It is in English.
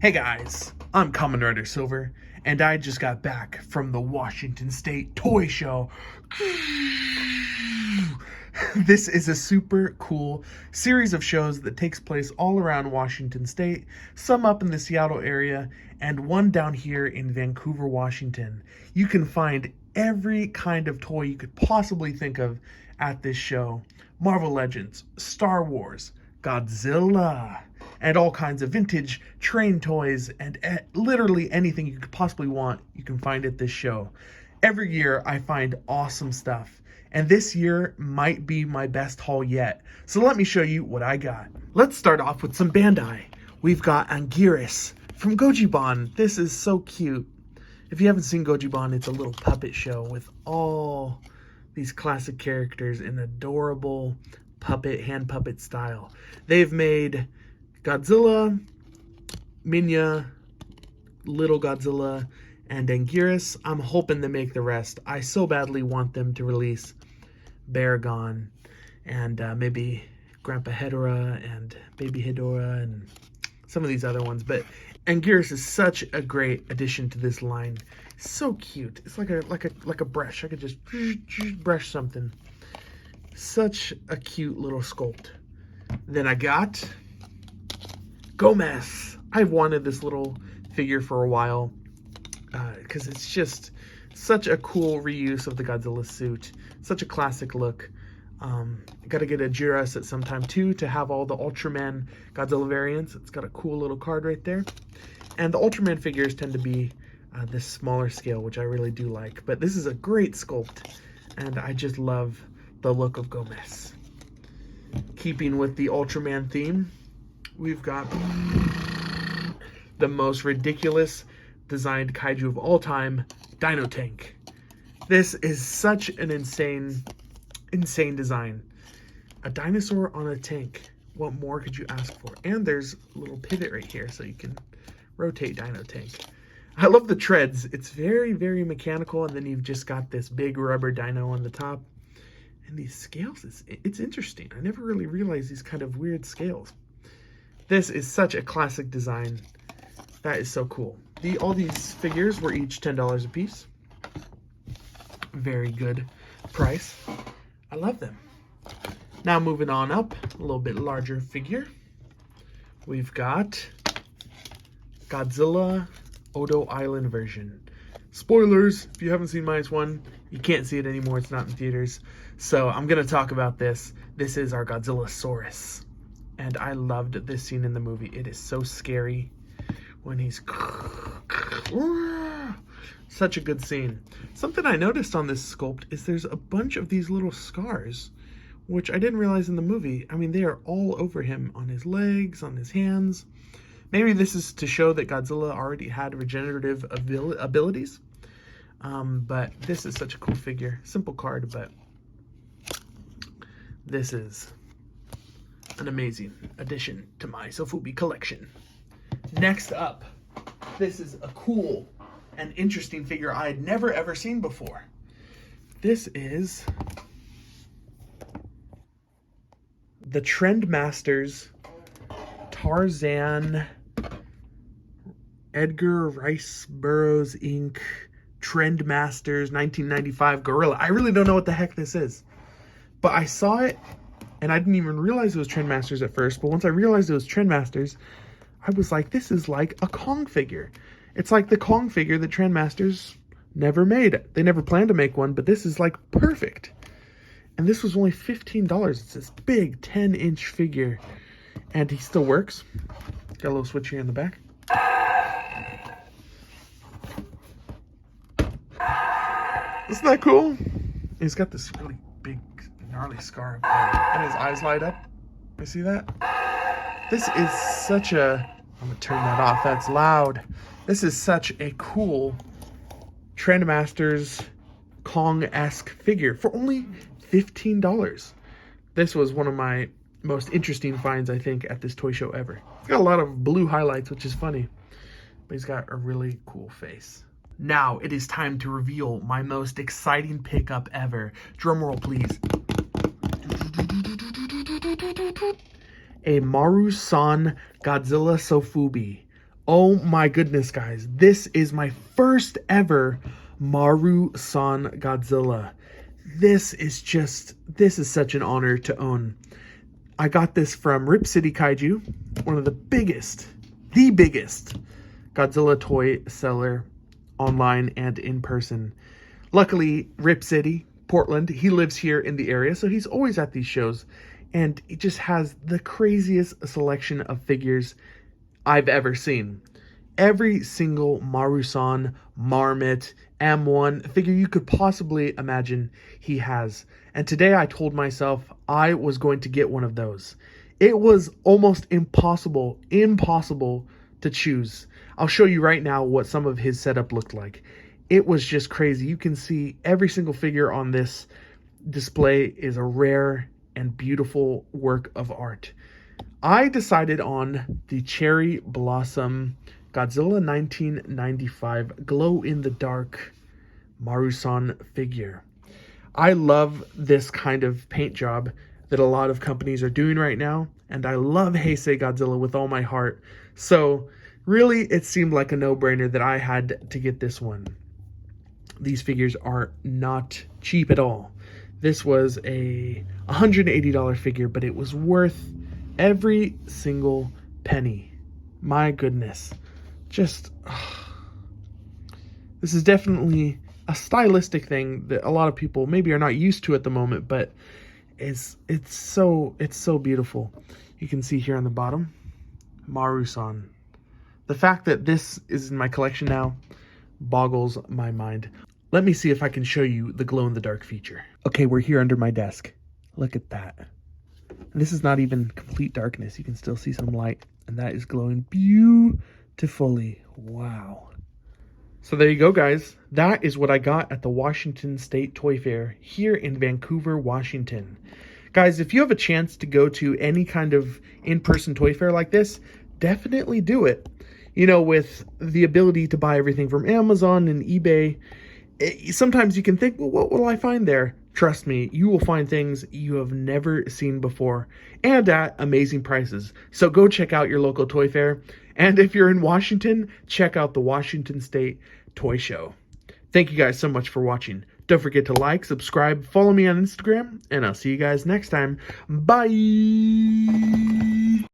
Hey guys, I'm Kamen Rider Silver, and I just got back from the Washington State Toy Show. This is a super cool series of shows that takes place all around Washington State, some up in the Seattle area, and one down here in Vancouver, Washington. You can find every kind of toy you could possibly think of at this show. Marvel Legends, Star Wars, Godzilla, and all kinds of vintage train toys and literally anything you could possibly want, you can find at this show. Every year I find awesome stuff, and this year might be my best haul yet. So let me show you what I got. Let's start off with some Bandai. We've got Anguirus from Gojiban. This is so cute. If you haven't seen Gojiban, it's a little puppet show with all these classic characters in adorable hand puppet style. They've made Godzilla, Minya, Little Godzilla, and Anguirus. I'm hoping to make the rest. I so badly want them to release Baragon and maybe Grandpa Hedorah and Baby Hedorah and some of these other ones. But Anguirus is such a great addition to this line. So cute. It's like a brush. I could just brush something. Such a cute little sculpt. Then I got Gomez. I've wanted this little figure for a while because it's just such a cool reuse of the Godzilla suit. Such a classic look. Got to get a Jira set sometime too to have all the Ultraman Godzilla variants. It's got a cool little card right there. And the Ultraman figures tend to be this smaller scale, which I really do like. But this is a great sculpt, and I just love the look of Gomez. Keeping with the Ultraman theme, we've got the most ridiculous designed kaiju of all time, Dino Tank. This is such an insane design. A dinosaur on a tank. What more could you ask for? And there's a little pivot right here so you can rotate Dino Tank. I love the treads. It's very, very mechanical, and then you've just got this big rubber dino on the top. And these scales, it's interesting. I never really realized these kind of weird scales. This is such a classic design. That is so cool. All these figures were each $10 a piece. Very good price. I love them. Now moving on up, a little bit larger figure. We've got Godzilla Odo Island version. Spoilers, if you haven't seen -1, you can't see it anymore. It's not in theaters. So I'm going to talk about this. This is our Godzillasaurus. And I loved this scene in the movie. It is so scary when he's... Such a good scene. Something I noticed on this sculpt is there's a bunch of these little scars, which I didn't realize in the movie. I mean, they are all over him, on his legs, on his hands. Maybe this is to show that Godzilla already had regenerative abilities. But this is such a cool figure. Simple card, but this is an amazing addition to my Sofubi collection. Next up, this is a cool and interesting figure I had never ever seen before. This is the Trendmasters Tarzan Edgar Rice Burroughs Inc. Trendmasters 1995 Gorilla. I really don't know what the heck this is. But I saw it, and I didn't even realize it was Trendmasters at first. But once I realized it was Trendmasters, I was like, this is like a Kong figure. It's like the Kong figure that Trendmasters never made. They never planned to make one, but this is like perfect. And this was only $15. It's this big 10-inch figure. And he still works. Got a little switch here in the back. Isn't that cool? He's got this really big, gnarly scar and his eyes light up. You see that? This is such a... I'm going to turn that off. That's loud. This is such a cool Trendmasters Kong-esque figure for only $15. This was one of my most interesting finds, I think, at this toy show ever. He's got a lot of blue highlights, which is funny, but he's got a really cool face. Now it is time to reveal my most exciting pickup ever. Drum roll, please. A Marusan Godzilla Sofubi. Oh my goodness, guys. This is my first ever Marusan Godzilla. This is such an honor to own. I got this from Rip City Kaiju, one of the biggest Godzilla toy seller online and in person. Luckily, Rip City, Portland, he lives here in the area, so he's always at these shows, and it just has the craziest selection of figures I've ever seen. Every single Marusan, Marmot, M1 figure you could possibly imagine he has. And today I told myself I was going to get one of those. It was almost impossible to choose. I'll show you right now what some of his setup looked like. It was just crazy. You can see every single figure on this display is a rare and beautiful work of art. I decided on the Cherry Blossom Godzilla 1995 glow-in-the-dark Marusan figure. I love this kind of paint job that a lot of companies are doing right now, and I love Heisei Godzilla with all my heart. So really, it seemed like a no-brainer that I had to get this one. These figures are not cheap at all. This was a $180 figure, but it was worth every single penny. My goodness. This is definitely a stylistic thing that a lot of people maybe are not used to at the moment, but it's so beautiful. You can see here on the bottom, Marusan. The fact that this is in my collection now boggles my mind. Let me see if I can show you the glow-in-the-dark feature. Okay, we're here under my desk. Look at that. And this is not even complete darkness. You can still see some light, and that is glowing beautifully. Wow. So there you go, guys. That is what I got at the Washington State Toy Fair here in Vancouver, Washington. Guys, if you have a chance to go to any kind of in-person toy fair like this, definitely do it. You know, with the ability to buy everything from Amazon and eBay, sometimes you can think, well, what will I find there? Trust me, you will find things you have never seen before and at amazing prices. So go check out your local toy fair. And if you're in Washington, check out the Washington State Toy Show. Thank you guys so much for watching. Don't forget to like, subscribe, follow me on Instagram, and I'll see you guys next time. Bye!